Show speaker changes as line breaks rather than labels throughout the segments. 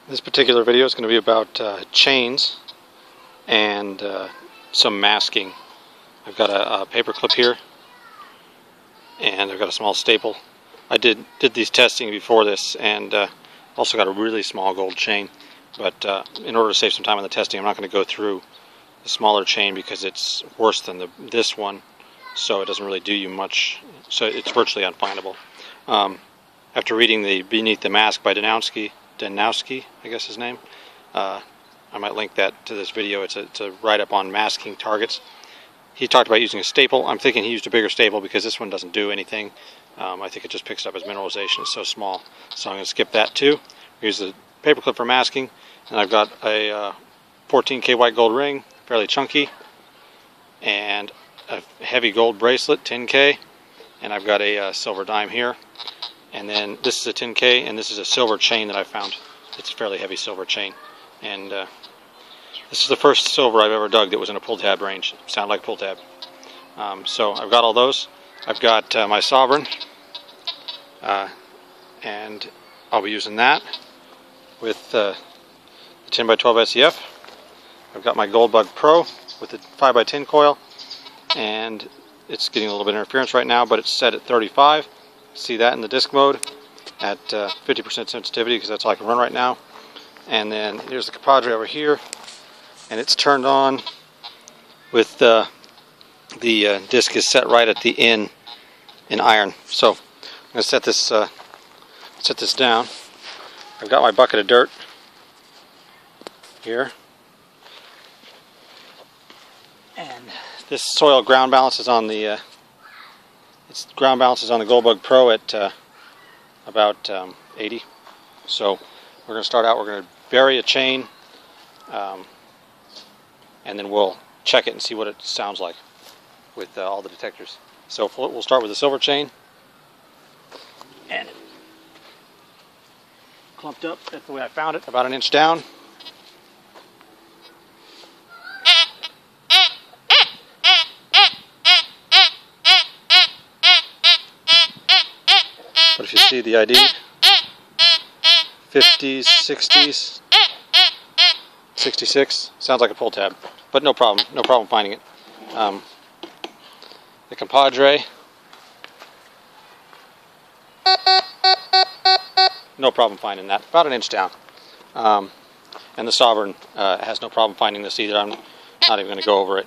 This particular video is going to be about chains and some masking. I've got a paper clip here, and I've got a small staple. I did these testing before this, and also got a really small gold chain. But in order to save some time on the testing, I'm not going to go through the smaller chain because it's worse than this one, so it doesn't really do you much. So it's virtually unfindable. After reading the Beneath the Mask by Danowski, I guess his name. I might link that to this video. It's a write-up on masking targets. He talked about using a staple. I'm thinking he used a bigger staple because this one doesn't do anything. I think it just picks up his mineralization. It's so small. So I'm going to skip that too. Here's the paper clip for masking. And I've got a 14K white gold ring, fairly chunky. And a heavy gold bracelet, 10K. And I've got a silver dime here. And then this is a 10K, and this is a silver chain that I found. It's a fairly heavy silver chain. And this is the first silver I've ever dug that was in a pull tab range. Sound like a pull tab. So I've got all those. I've got my sovereign, and I'll be using that with the 10x12 SEF. I've got my Gold Bug Pro with the 5x10 coil, and it's getting a little bit of interference right now, but it's set at 35. See that in the disc mode at 50% sensitivity because that's all I can run right now. And then here's the compadre over here, and it's turned on with the disc is set right at the in iron. So I'm going to set this down. I've got my bucket of dirt here, and this soil ground balance is on the ground balance is on the Gold Bug Pro at about 80. So we're going to start out. We're going to bury a chain, and then we'll check it and see what it sounds like with all the detectors. So we'll start with the silver chain, and clumped up. That's the way I found it, about an inch down. But if you see the ID, 50s, 60s, 66, sounds like a pull tab, but no problem finding it. The compadre, no problem finding that, about an inch down. And the sovereign has no problem finding this either. I'm not even going to go over it.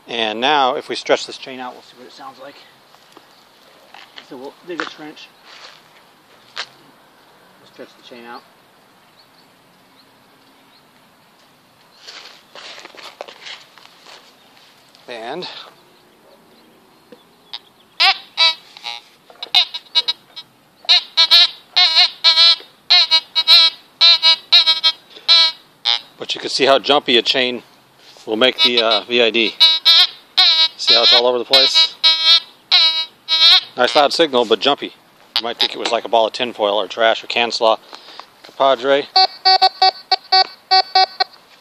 And now, if we stretch this chain out, we'll see what it sounds like. So we'll dig a trench, stretch the chain out. And but you can see how jumpy a chain will make the VID. See how it's all over the place? Nice loud signal, but jumpy. You might think it was like a ball of tinfoil or trash or can slaw. Compadre,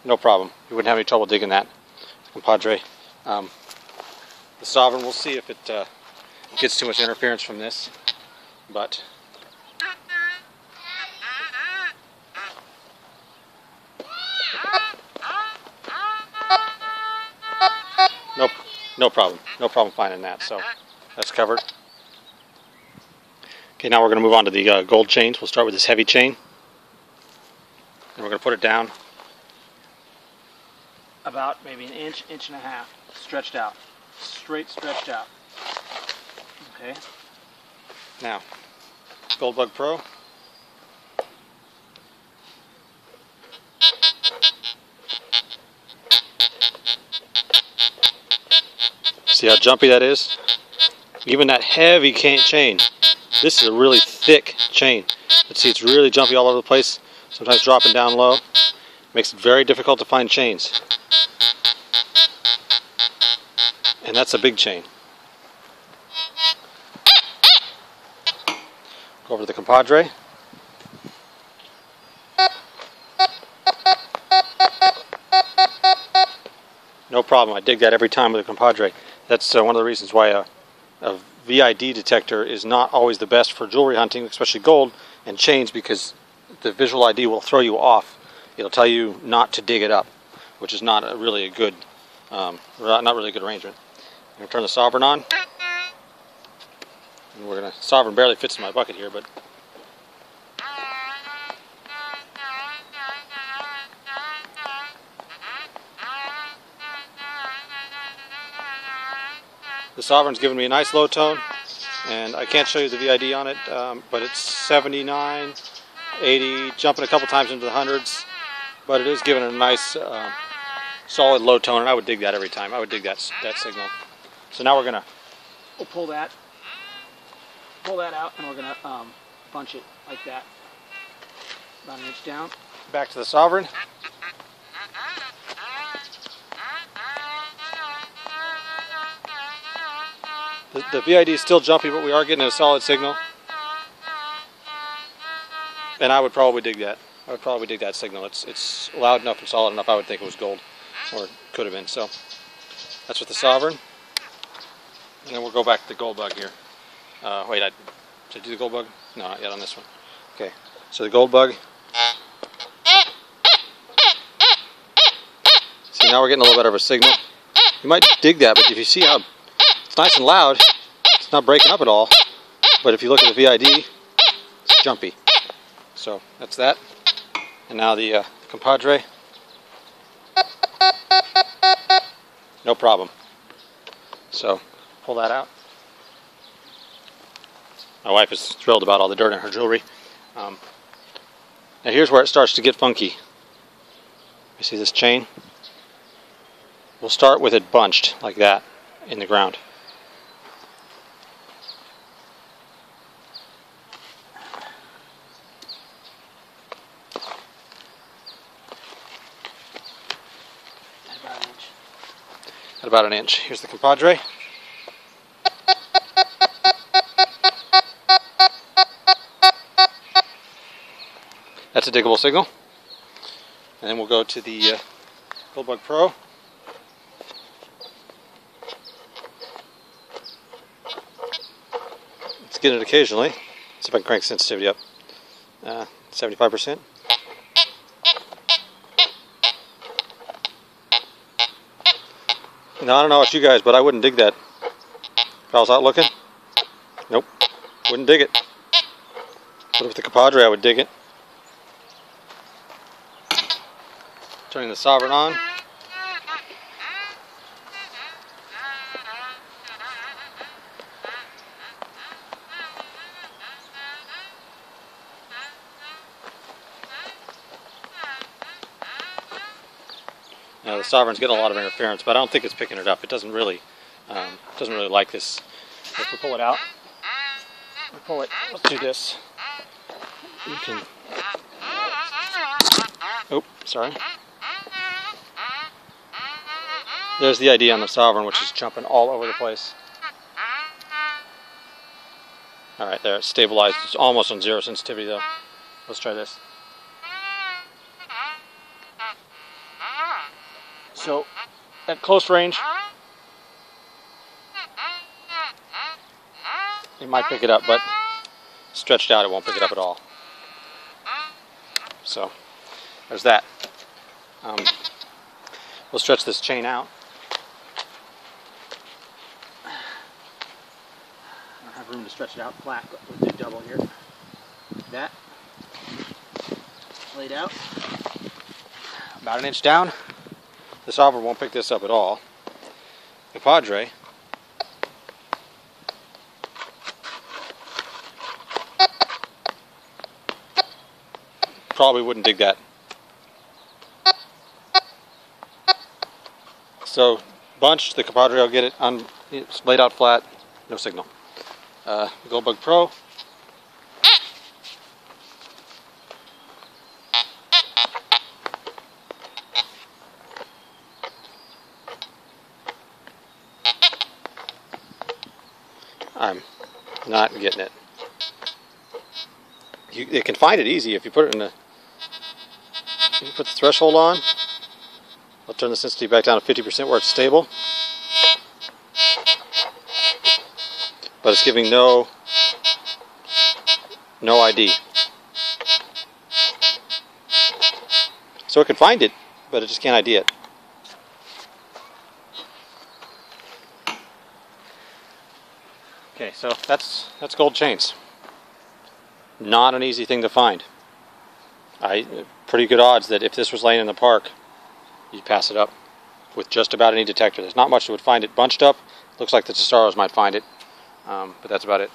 no problem. You wouldn't have any trouble digging that. Compadre. The sovereign, we'll see if it gets too much interference from this, but nope, no problem finding that. So that's covered. Okay, now we're going to move on to the gold chains. We'll start with this heavy chain, and we're going to put it down about maybe an inch, inch and a half, stretched out, straight stretched out. Okay. Now, Gold Bug Pro. See how jumpy that is? Even that heavy chain. This is a really thick chain. Let's see, it's really jumpy all over the place, sometimes dropping down low. Makes it very difficult to find chains. And that's a big chain. Go over to the compadre. No problem, I dig that every time with a compadre. That's one of the reasons why a VID detector is not always the best for jewelry hunting, especially gold and chains, because the visual ID will throw you off. It'll tell you not to dig it up, which is not really a good, not really a good arrangement. I'm going to turn the Sovereign on. And we're going to, Sovereign barely fits in my bucket here, but the Sovereign's giving me a nice low tone, and I can't show you the VID on it, but it's 79, 80, jumping a couple times into the hundreds, but it is giving it a nice solid low tone, and I would dig that every time. I would dig that signal. So now we'll pull that out, and we're gonna bunch it like that, about an inch down. Back to the Sovereign. The VID is still jumpy, but we are getting a solid signal. And I would probably dig that. I would probably dig that signal. It's loud enough and solid enough. I would think it was gold, or it could have been. So that's with the Sovereign. And then we'll go back to the gold bug here. Wait, did I do the gold bug? No, not yet on this one. Okay, so the gold bug. See, now we're getting a little bit of a signal. You might dig that, but if you see how it's nice and loud, it's not breaking up at all. But if you look at the VID, it's jumpy. So that's that. And now the compadre. No problem. So pull that out. My wife is thrilled about all the dirt in her jewelry. Now here's where it starts to get funky. You see this chain? We'll start with it bunched like that in the ground. At about an inch. Here's the compadre. That's a diggable signal. And then we'll go to the Gold Bug Pro. Let's get it occasionally. See if I can crank sensitivity up. 75%. Now I don't know about you guys, but I wouldn't dig that. If I was out looking, nope, wouldn't dig it. But with the compadre, I would dig it. Turning the Sovereign on. Now the Sovereign's getting a lot of interference, but I don't think it's picking it up. It doesn't really like this. If we pull it out, let's do this. You can. Oh, sorry. There's the ID on the Sovereign, which is jumping all over the place. All right, there, it's stabilized. It's almost on zero sensitivity though. Let's try this. So, at close range, it might pick it up, but stretched out, it won't pick it up at all. So, there's that. We'll stretch this chain out. I don't have room to stretch it out flat, but we'll do double here. That. Laid out. About an inch down. The Sovereign won't pick this up at all. The compadre probably wouldn't dig that. So bunched, the compadre will get it on. It's laid out flat, no signal. The Gold Bug Pro. I'm not getting it. It can find it easy if you put it in the. You put the threshold on. I'll turn the sensitivity back down to 50% where it's stable. But it's giving no ID. So it can find it, but it just can't ID it. Okay, so that's gold chains. Not an easy thing to find. Pretty good odds that if this was laying in the park, you'd pass it up with just about any detector. There's not much that would find it bunched up. Looks like the Tesaros might find it, but that's about it.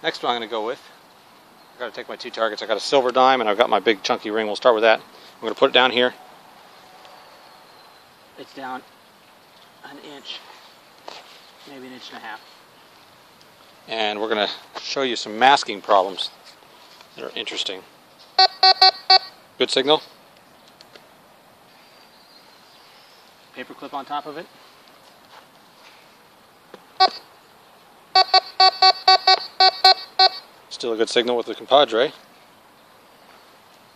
Next one I'm going to go with, I've got to take my 2 targets. I've got a silver dime and I've got my big chunky ring. We'll start with that. I'm going to put it down here. It's down an inch, maybe an inch and a half. And we're going to show you some masking problems that are interesting. Good signal. Paper clip on top of it. Still a good signal with the compadre.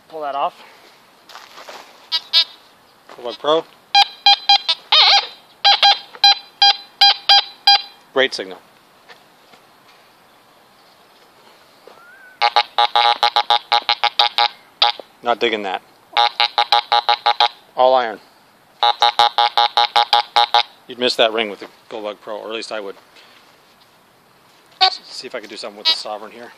Pull that off. Compadre Pro. Great signal. Not digging that. All iron. You'd miss that ring with the Goldbug Pro, or at least I would. Let's see if I can do something with the Sovereign here.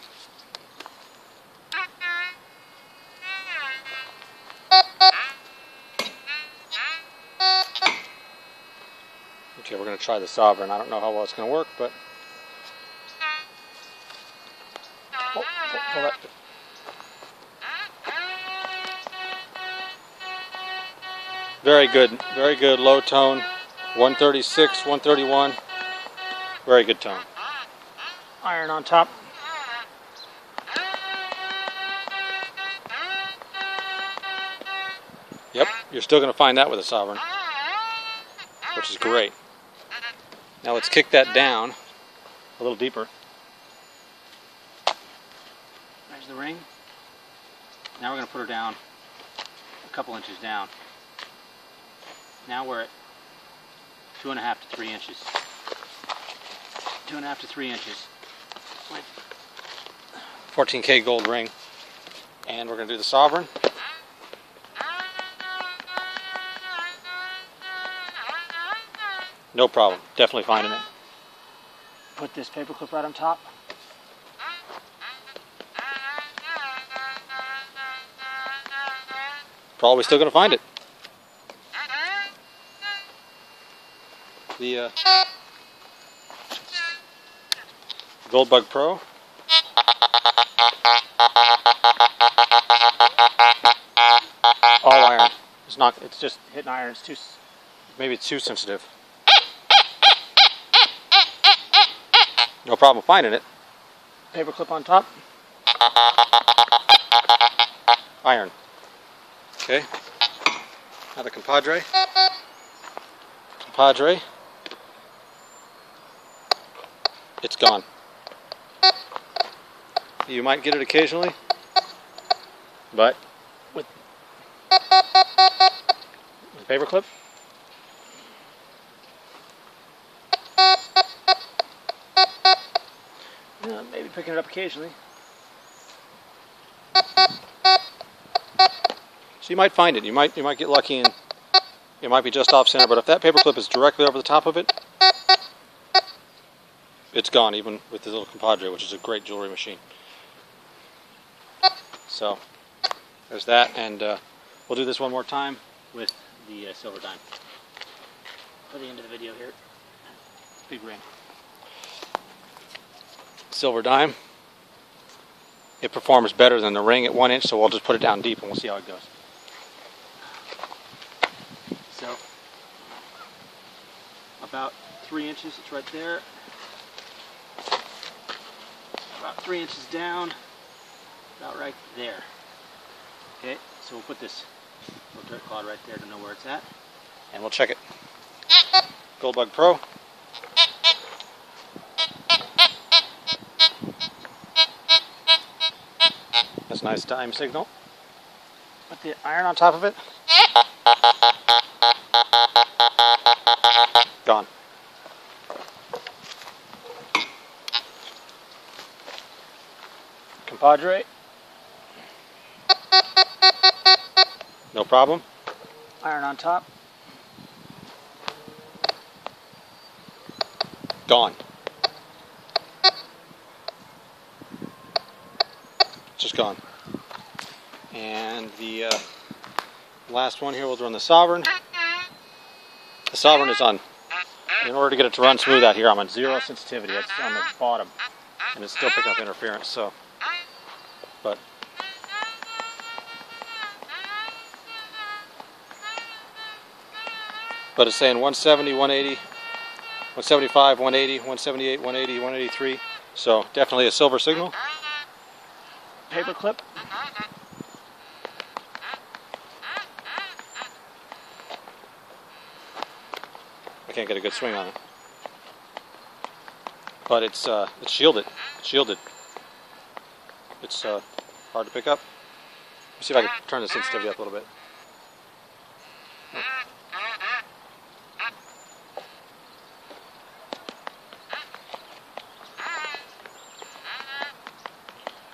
Okay, we're going to try the Sovereign. I don't know how well it's going to work, but... Pull that. Very good low tone, 136, 131, very good tone. Iron on top. Yep, you're still going to find that with a Sovereign, which is great. Now let's kick that down a little deeper. There's the ring. Now we're going to put her down a couple inches down. Now we're at 2.5 to 3 inches. 2.5 to 3 inches. 14K gold ring. And we're going to do the Sovereign. No problem. Definitely finding it. Put this paper clip right on top. Probably still going to find it. The Goldbug Pro. All iron. It's not. It's just hitting iron. It's too. Maybe it's too sensitive. No problem finding it. Paper clip on top. Iron. Okay. Now the compadre. Compadre. It's gone. You might get it occasionally, but with the paper clip, maybe picking it up occasionally. So you might find it. You might get lucky and it might be just off center. But if that paper clip is directly over the top of it, it's gone, even with the little compadre, which is a great jewelry machine. So there's that, and we'll do this one more time with the silver dime. For the end of the video here, big ring. Silver dime. It performs better than the ring at 1 inch, so we'll just put it down deep and we'll see how it goes. So about 3 inches, it's right there. About 3 inches down, about right there. Okay, so we'll put this little dirt clod right there to know where it's at, and we'll check it. Goldbug Pro. That's a nice time signal. Put the iron on top of it. Gone. Compadre. No problem. Iron on top. Gone. Just gone. And the last one here, we'll run the Sovereign. The Sovereign is on, in order to get it to run smooth out here, I'm on 0 sensitivity. That's on the bottom. And it's still picking up interference, so. But it's saying 170, 180, 175, 180, 178, 180, 183. So definitely a silver signal. Paper clip. I can't get a good swing on it, but it's shielded. Shielded. It's hard to pick up. Let's see if I can turn the sensitivity up a little bit.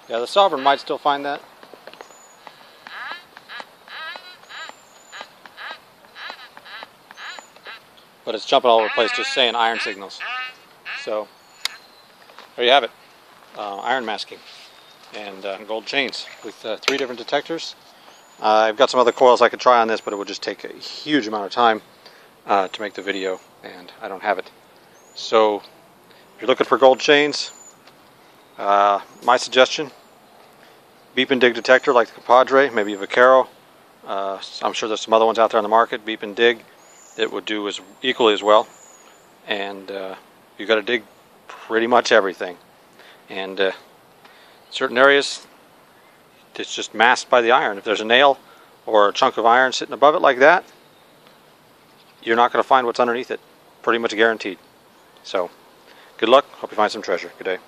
Yeah, the Sovereign might still find that. But it's jumping all over the place just saying iron signals. So, there you have it. Iron masking and gold chains with 3 different detectors. I've got some other coils I could try on this, but it would just take a huge amount of time to make the video, and I don't have it. So, if you're looking for gold chains, my suggestion, beep and dig detector like the Compadre, maybe a Vaquero. I'm sure there's some other ones out there on the market, beep and dig. It would do as equally as well, and you got to dig pretty much everything. And certain areas, it's just masked by the iron. If there's a nail or a chunk of iron sitting above it like that, you're not going to find what's underneath it. Pretty much guaranteed. So, good luck. Hope you find some treasure. Good day.